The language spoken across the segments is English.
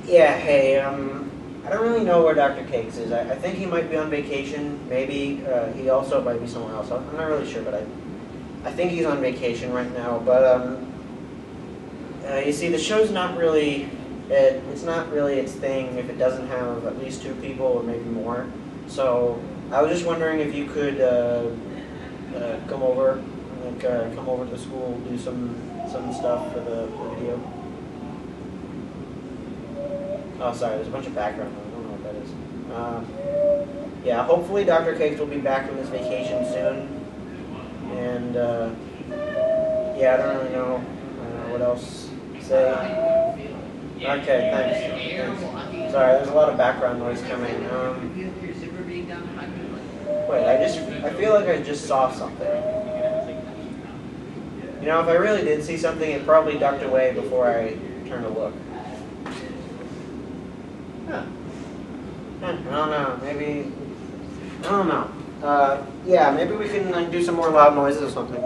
Yeah, hey, I don't really know where Dr. Cakes is. I think he might be on vacation. Maybe he also might be somewhere else. I'm not really sure, but I think he's on vacation right now. But you see, the show's not really it's not really its thing if it doesn't have at least 2 people or maybe more. So I was just wondering if you could come over, come over to the school, do some stuff for the video. Oh, sorry, there's a bunch of background noise. I don't know what that is. Yeah, hopefully Dr. Cakes will be back from his vacation soon. And, yeah, I don't really know what else to say. Okay, thanks. Sorry, there's a lot of background noise coming. Wait, I feel like I just saw something. You know, if I really did see something, it probably ducked away before I turned to look. Huh. I don't know, maybe, I don't know. Yeah, maybe we can like do some more loud noises or something.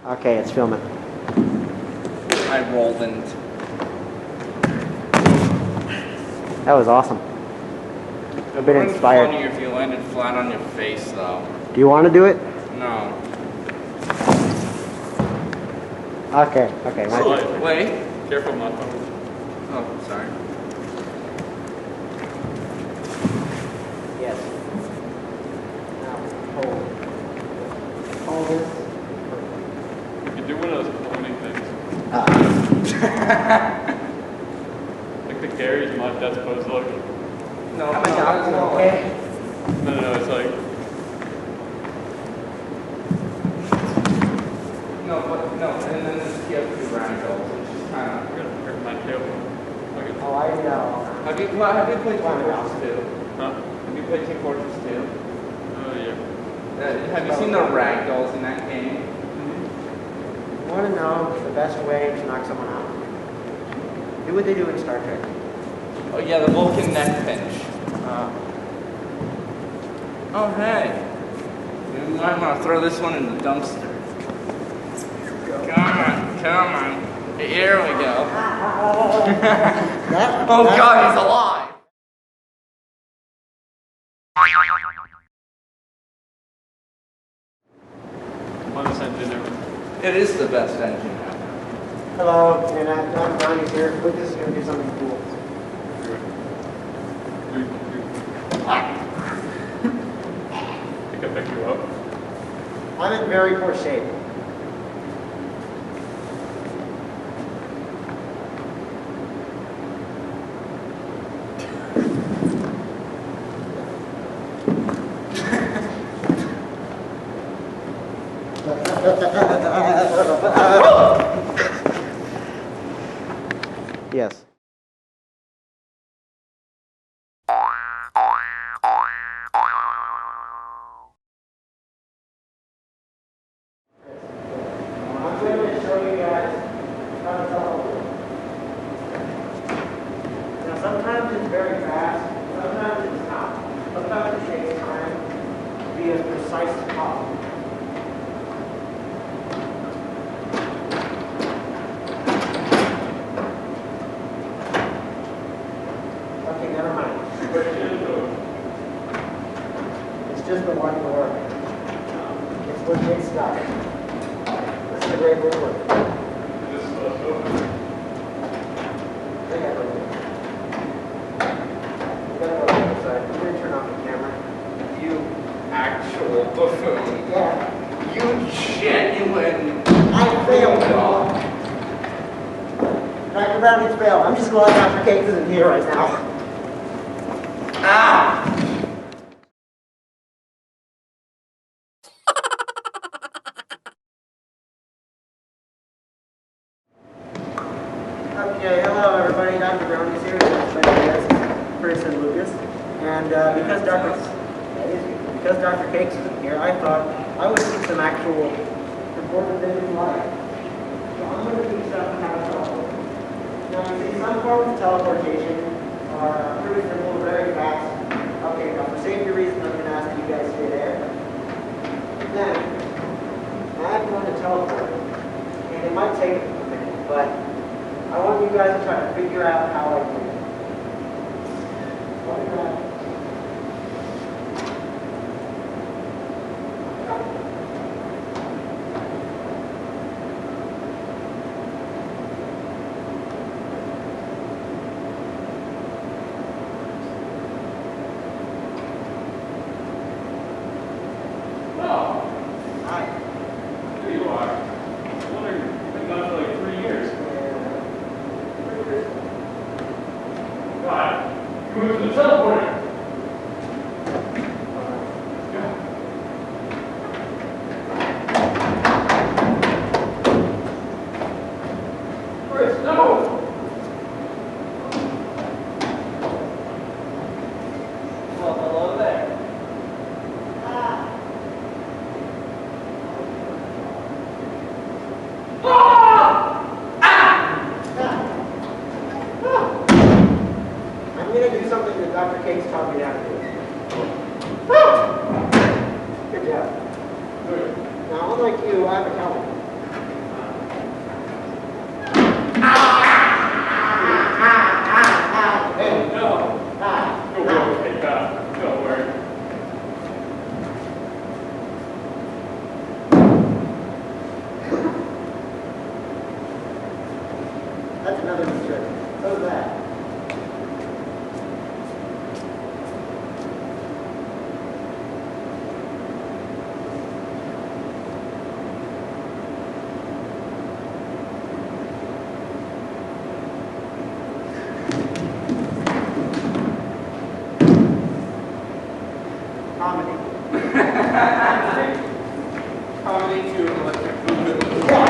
Okay, it's filming. I rolled and... That was awesome. I've been inspired. It would have been funnier if you landed flat on your face, though. Do you want to do it? No. Okay, okay. Wait. Careful, my phone. Oh, sorry. Yes. Now, hold this. You can do one of those cloning things. Like the Gary's Mod Death Pose look. No, Okay. No, it's like... No, and then there's PS2 random. It's just kind of... I'm gonna hurt my tail. Okay. Oh, I know. Have you played Team Fortress 2? Huh? Have you played Team Fortress 2? Oh, yeah. Have you seen the ragdolls in that game? You want to know the best way to knock someone out? Do what they do in Star Trek. Oh yeah, the Vulcan neck pinch. Oh hey. You might want to throw this one in the dumpster. Come on. Here we go. Oh God, he's alive! Funnest engine ever. It is the best engine ever. Hello, and I'm Brownies here. Lucas is going to do something cool. Think I pick you up? I'm in very poor shape. Yes. I'm going to show you guys how to teleport. Now sometimes it's very fast, sometimes it's not. Sometimes it takes time to be as precise as possible. Okay, never mind. It's just the one door. It's what gets stuck. This is a great ruler. This is open. They got it. You gotta go to the other side. I'm gonna turn off the camera. You actual buffoon. Yeah. You genuine... I failed. dog. Dr. Brownie's fail. I'm just glad Dr. Cakes isn't here right now. Ah! Okay, hello everybody. Dr. Brownie's here. Brownies and Lucas. And because Dr. Cakes isn't here, I thought I would teach some actual important things in life. So I'm going to teach them how to teleport. Now you see, some forms of teleportation are pretty simple, very fast. Okay, now for safety reasons, I'm going to ask you guys to stay there. Then, I'm going to teleport. And it might take a minute, but I want you guys to try to figure out how I do it. I'm going to do something that Dr. Cakes taught me how to do. Good job. Now, unlike you, I have a helmet. Hey, no. You'll be okay, Doc. Don't worry. That's another trick. So is that. Comedy. Comedy to electric movement. Good job.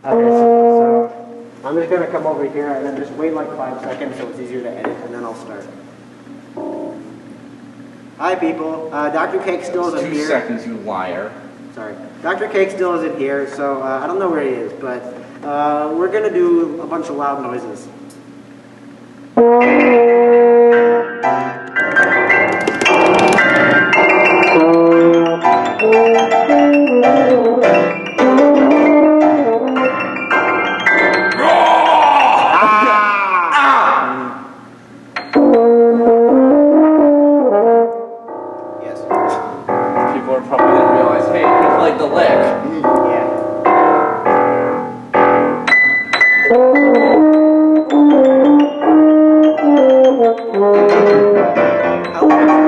Okay, so I'm just going to come over here and then just wait like 5 seconds so it's easier to edit, and then I'll start. Hi people, Dr. Cake still isn't 2 here. seconds, you liar. Sorry. Dr. Cake still isn't here, so I don't know where he is, but we're going to do a bunch of loud noises. Yes. People are probably going to realize, hey, it's like the lick. Yeah. How long is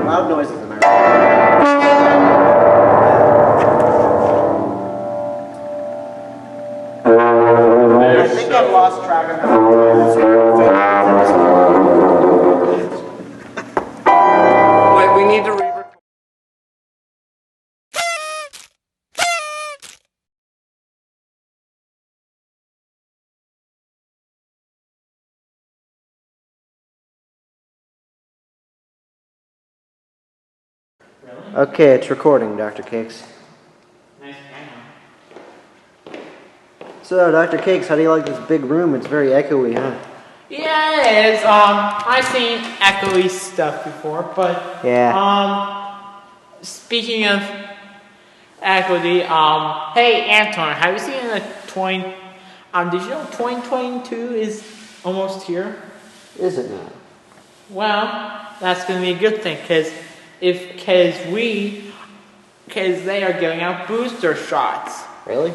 loud noises, am I right? I think I've lost track of how Wait, we need to re-record. Okay, it's recording, Dr. Cakes. Nice camera. So, Dr. Cakes, how do you like this big room? It's very echoey, huh? Yeah, it is. I've seen echoey stuff before, but Yeah. speaking of Actually, hey Anton, have you seen the 20? Did you know 2022 is almost here? Is it now? Well, that's gonna be a good thing, cause they are giving out booster shots. Really?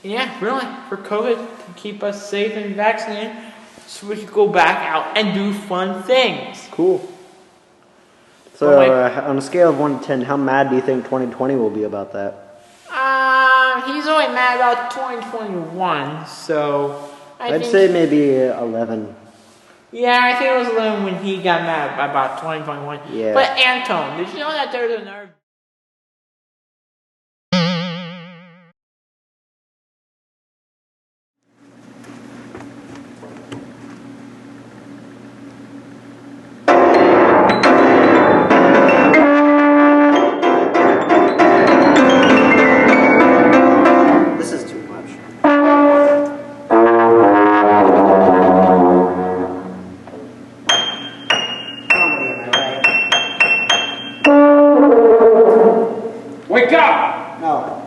Yeah, really, for COVID to keep us safe and vaccinated, so we could go back out and do fun things. Cool. So, on a scale of 1 to 10, how mad do you think 2020 will be about that? He's only mad about 2021, so I'd say maybe 11. Yeah, I think it was 11 when he got mad about 2021. Yeah. But Anton, did you know that there's another... This is too much. Wake up! No.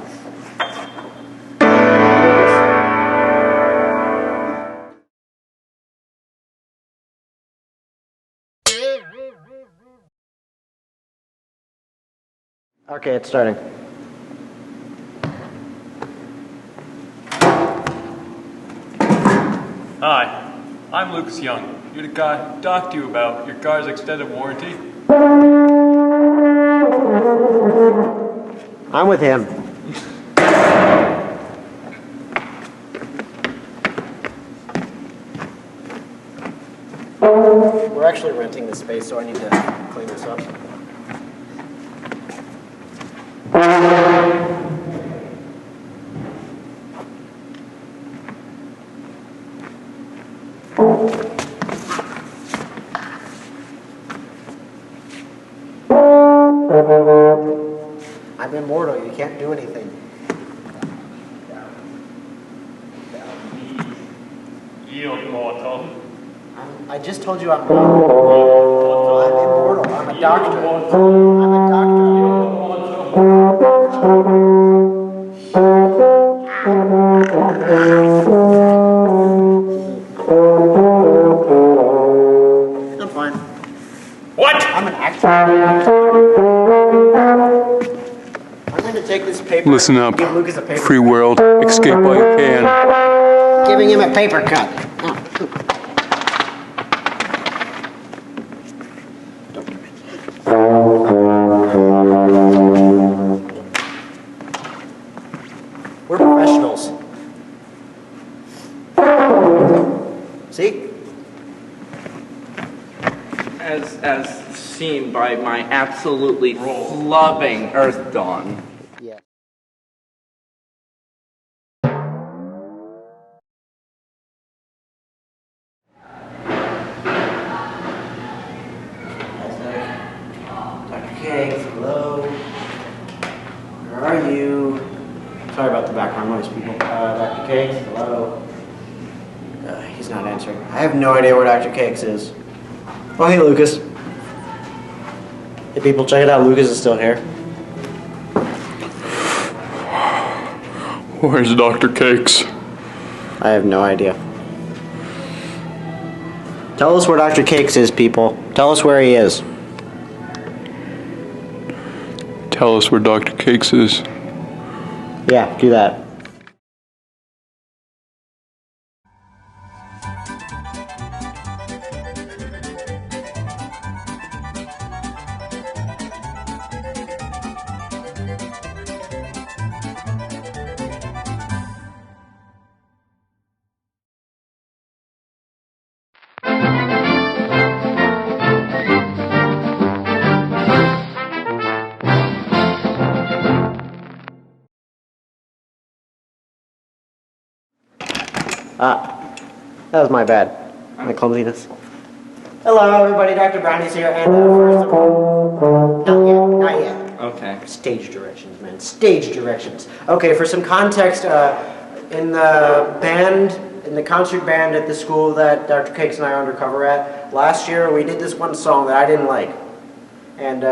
Okay, it's starting. Hi, I'm Lucas Young. You're the guy who talked to you about your car's extended warranty. I'm with him. We're actually renting this space, so I need to clean this up. I'm immortal, you can't do anything. Yield mortal. I just told you I'm immortal. I'm a doctor. I'm a doctor. I'm fine. What? I'm an actor. I'm going to take this paper. Listen up. Give Lucas a paper. Free world. Escape while you can. Giving him a paper cut. We're professionals. See? As seen by my absolutely loving Earth Dawn. Yeah. Dr. K, hello. Where are you? Sorry about the background noise, people. Dr. Cakes, hello. He's not answering. I have no idea where Dr. Cakes is. Oh, hey, Lucas. Hey, people, check it out. Lucas is still here. Where's Dr. Cakes? I have no idea. Tell us where Dr. Cakes is, people. Tell us where he is. Tell us where Dr. Cakes is. Yeah, do that. That was my bad. My clumsiness. Hello, everybody. Dr. Brownies here, and first of all... Not yet. Okay. Stage directions, man. Stage directions. Okay, for some context, in the concert band at the school that Dr. Cakes and I are undercover at, last year we did this one song that I didn't like. And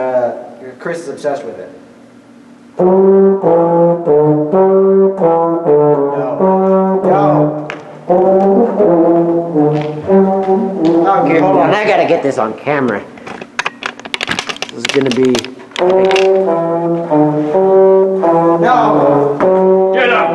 Chris is obsessed with it. Okay, hold on. I gotta get this on camera. This is gonna be. No! Get up!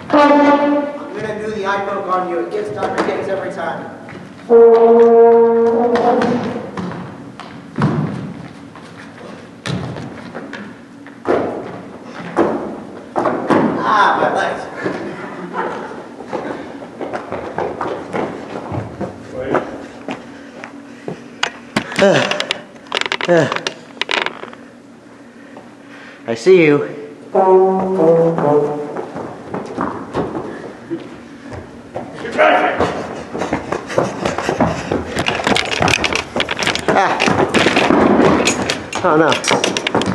I'm gonna do the eye poke on you. It gets Dr. Cakes every time. Ah, my legs. I see you. Ah. Oh no.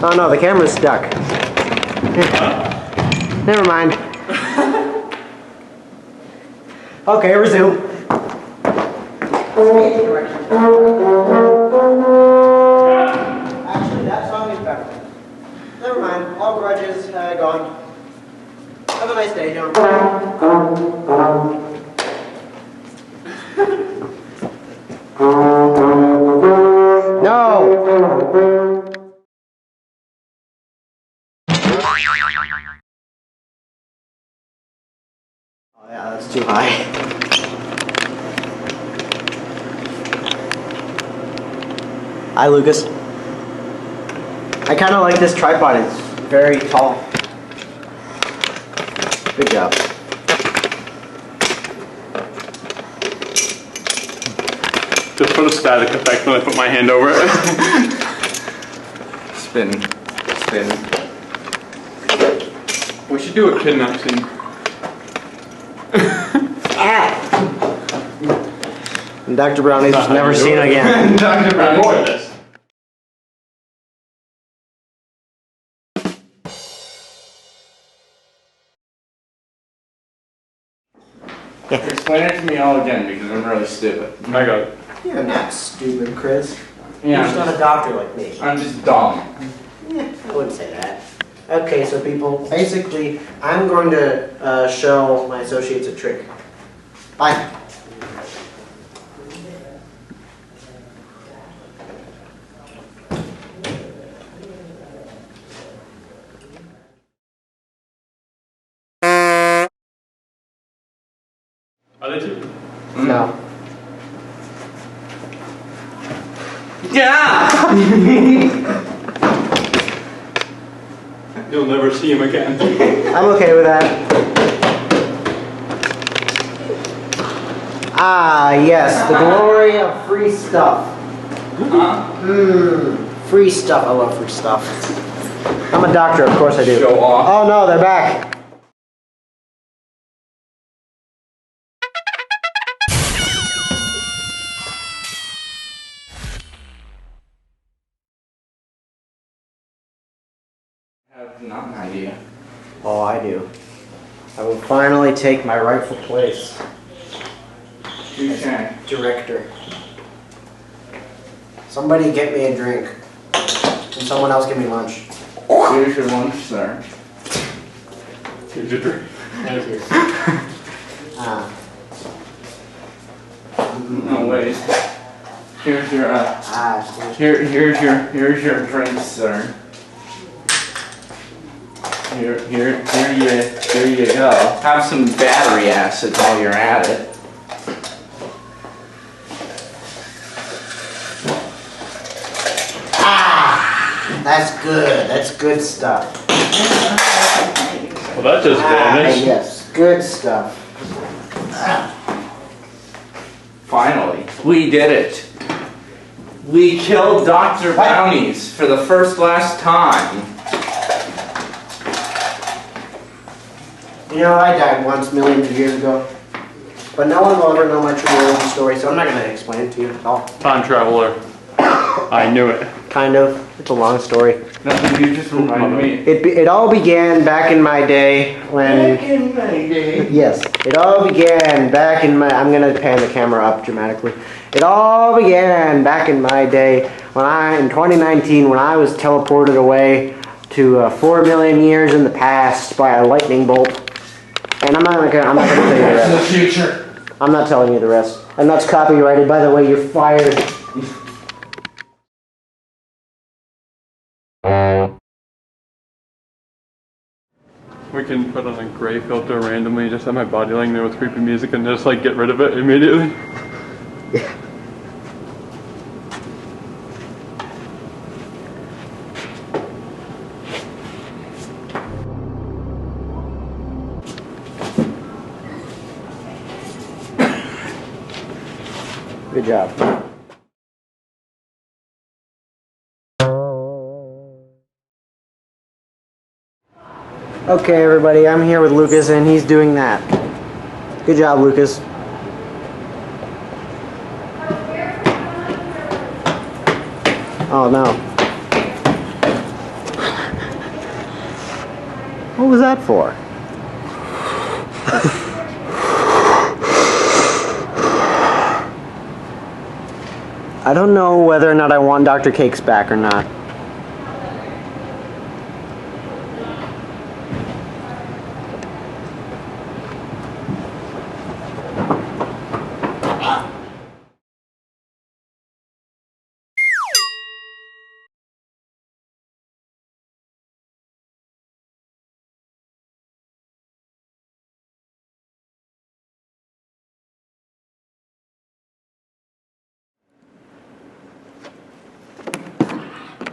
Oh no, the camera's stuck. Never mind. Okay, resume. Actually, that song is better. Never mind. All grudges gone. Have a nice day, John. No! Oh yeah, that's too high. Hi, Lucas. I kind of like this tripod. It's very tall. Good job. Just for the static effect when I put my hand over it. Spin. Spin. We should do a kidnap scene. And Dr. Brownies was never seen again. Dr. Brownies. Explain it to me all again because I'm really stupid. I got it. You're not stupid, Chris. Yeah, You're just not a doctor like me. I'm just dumb. Yeah, I wouldn't say that. Okay, so people, basically, I'm going to show my associates a trick. Bye. Are they two? No. Yeah! You'll never see him again. I'm okay with that. Ah, yes, the glory of free stuff. Free stuff. I love free stuff. I'm a doctor, of course I do. Show off. Oh no, they're back. I have not an idea. Oh, I do. I will finally take my rightful place. Touche. Director. Somebody get me a drink. And someone else give me lunch. Here's your lunch, sir. Here's your drink. Thank you. No, wait. Here's your, here's your drink, sir. Here you go. Have some battery acid while you're at it. That's good. That's good stuff. Well, that just vanished. Yes, good stuff. Finally, we did it. We killed Dr. Brownies for the last time. You know, I died once millions of years ago. But no one will ever know my true origin story, so I'm not going to explain it to you at all. Time traveler. I knew it. kind of. It's a long story. Nothing, you just remind me. It all began back in my day when... Back in my day. Yes, it all began back in my... I'm going to pan the camera up dramatically. It all began back in my day when in 2019, when I was teleported away to 4 million years in the past by a lightning bolt. And I'm not going to tell you the rest. That's the future. I'm not telling you the rest. And that's copyrighted, by the way, you're fired. We can put on a gray filter randomly, just have my body laying there with creepy music and just like get rid of it immediately. Yeah. Good job. Okay, everybody, I'm here with Lucas, and he's doing that. Good job, Lucas. Oh, no. What was that for? I don't know whether or not I want Dr. Cakes back or not.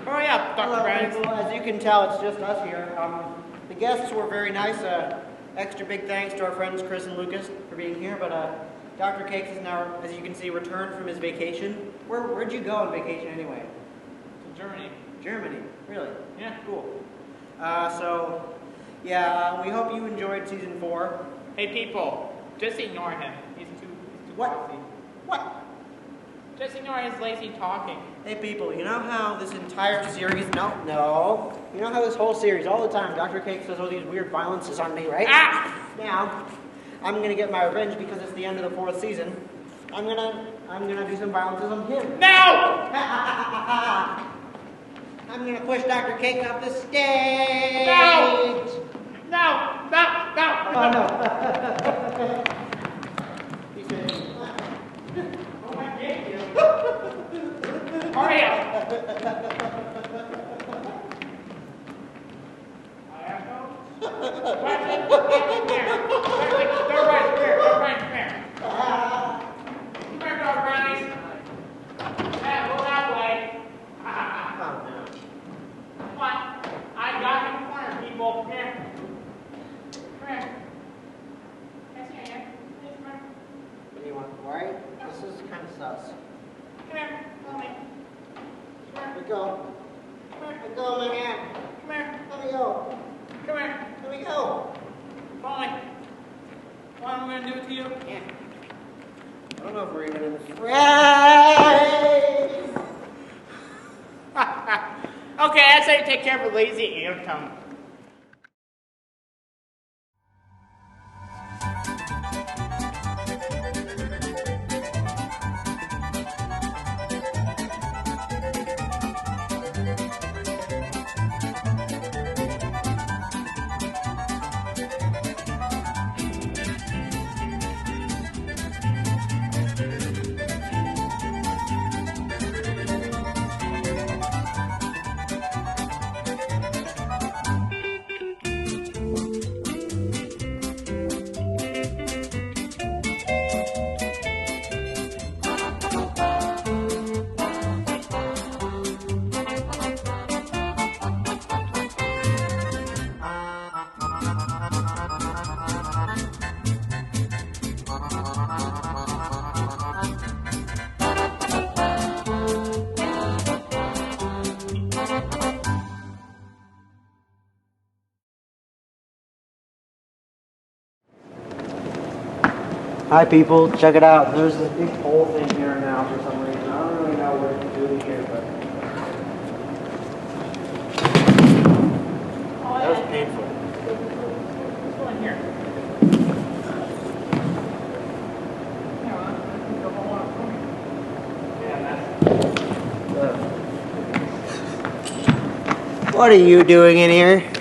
Hurry up, Dr. Brownies. Hello, people. As you can tell, it's just us here. The guests were very nice. Extra big thanks to our friends Chris and Lucas for being here. But Dr. Cakes is now, as you can see, returned from his vacation. Where'd you go on vacation anyway? To Germany. Germany. Really? Yeah. Cool. We hope you enjoyed season 4. Hey people, just ignore him. He's too What? bossy. What? Just ignore his lazy talking. Hey people, you know how this entire series, no. You know how this whole series, all the time, Dr. Cakes does all these weird violences on me, right? Ah! Now, I'm gonna get my revenge because it's the end of the 4th season. I'm gonna do some violences on him. No! I'm gonna push Dr. Cakes off the stage! No! No! No! No! Oh no. He said, Oh, I hate you. Hurry up! They're right here. Come here, Dr. Brownies. Yeah, go that way. oh no. Come on. I got him in the corner, people. Come here. Come here. Yes, yeah. Come here. What do you want? Right? This is kind of sus. Come here. Follow me. Come here. Let me go. Come here. Let go of my hand. Come here. Let me go. Come here. Let me go. Follow me. What am I going to do to you? Yeah. I don't know if we're even in the frame. Okay, that's how you take care of a lazy Anton. Hi people, check it out. There's this big hole thing here now for some reason. I don't really know what to do here, but here. What are you doing in here?